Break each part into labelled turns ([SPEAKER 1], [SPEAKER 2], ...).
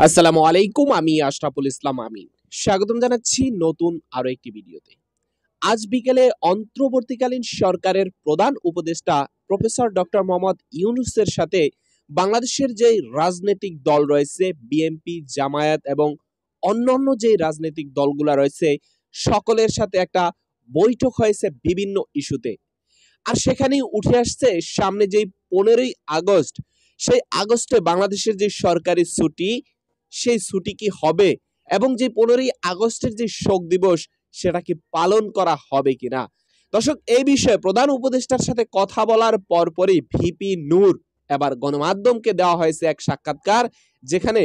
[SPEAKER 1] আসসালামু আলাইকুম, আমি আশরাফুল ইসলাম আমিন। স্বাগতম জানাচ্ছি নতুন আরো একটি ভিডিওতে। আজ বিকেলে অন্তর্বর্তীকালীন সরকারের প্রধান উপদেষ্টা প্রফেসর ডক্টর মোহাম্মদ ইউনূসের সাথে বাংলাদেশের যে রাজনৈতিক দল রয়েছে বিএনপি, জামায়াত এবং অন্যান্য যে রাজনৈতিক দলগুলা রয়েছে সকলের সাথে একটা বৈঠক হয়েছে বিভিন্ন ইস্যুতে। আর সেখানেই উঠে আসছে সামনে যেই 15ই আগস্ট, সেই আগস্টে বাংলাদেশের যে সরকারি ছুটি, সেই ছুটি কি হবে এবং যে 15ই আগস্টের যে শোক দিবস সেটা কি পালন করা হবে কিনা। দর্শক, এই বিষয়ে প্রধান উপদেষ্টার সাথে কথা বলার পরপরই ভিপি নূর এবার গণমাধ্যমকে দেওয়া হয়েছে এক সাক্ষাৎকার, যেখানে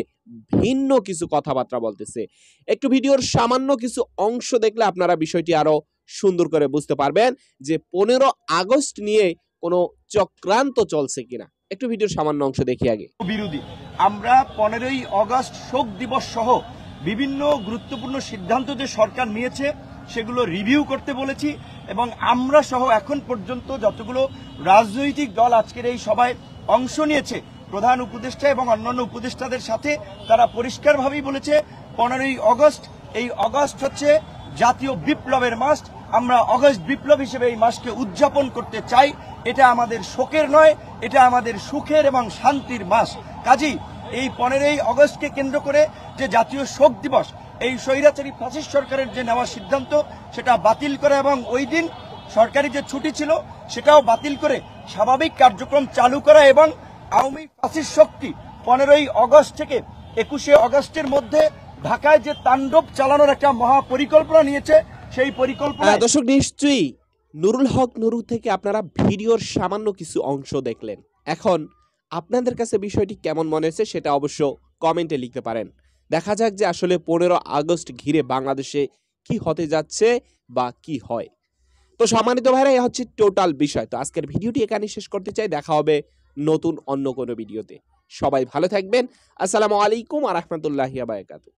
[SPEAKER 1] ভিন্ন কিছু কথাবার্তা বলতেছে। একটু ভিডিওর সামান্য কিছু অংশ দেখলে আপনারা বিষয়টি আরো সুন্দর করে বুঝতে পারবেন যে 15 আগস্ট নিয়ে কোনো চক্রান্ত চলছে কিনা। একটু ভিডিওর সামান্য অংশ দেখি আগে।
[SPEAKER 2] বিরোধী আমরা 15ই আগস্ট শোক দিবস সহ বিভিন্ন গুরুত্বপূর্ণ সিদ্ধান্ত যে সরকার নিয়েছে সেগুলো রিভিউ করতে বলেছি এবং আমরা সহ এখন পর্যন্ত যতগুলো রাজনৈতিক দল আজকের এই সভায় অংশ নিয়েছে প্রধান উপদেষ্টা এবং অন্যান্য উপদেষ্টাদের সাথে তারা পরিষ্কারভাবেই বলেছে 15ই আগস্ট এই আগস্ট হচ্ছে জাতীয় বিপ্লবের মাস। আমরা আগস্ট বিপ্লব হিসেবে এই মাসকে উদযাপন করতে চাই। এটা আমাদের শোকের নয়, এটা আমাদের সুখের এবং শান্তির মাস। কাজেই এই 15ই আগস্টকে কেন্দ্র করে যে জাতীয় শোক দিবস, এই স্বৈরাচারী ফ্যাসিস্ট সরকারের যে নেওয়া সিদ্ধান্ত সেটা বাতিল করা এবং ওই দিন সরকারি যে ছুটি ছিল সেটাও বাতিল করে স্বাভাবিক কার্যক্রম চালু করা এবং আওয়ামী ফ্যাসিস্ট শক্তি 15ই আগস্ট থেকে 21শে আগস্টের মধ্যে ঢাকায় যে তাণ্ডব চালানোর একটা মহা পরিকল্পনা নিয়েছে সেই পরিকল্পনা।
[SPEAKER 1] দর্শক, নিশ্চয়ই নুরুল হক নুরু থেকে আপনারা ভিডিওর সামান্য কিছু অংশ দেখলেন। এখন আপনাদের কাছে বিষয়টি কেমন মনে হয়েছে সেটা অবশ্য কমেন্টে লিখতে পারেন। দেখা যাক যে আসলে 15 আগস্ট ঘিরে বাংলাদেশে কি হতে যাচ্ছে বা কি হয়। তো সম্মানিত ভাইরা, এই হচ্ছে টোটাল বিষয়। তো আজকের ভিডিওটি এখানে শেষ করতে চাই। দেখা হবে নতুন অন্য কোনো ভিডিওতে। সবাই ভালো থাকবেন। আসসালামু আলাইকুম ওয়া রাহমাতুল্লাহি ওয়া বারাকাতুহু।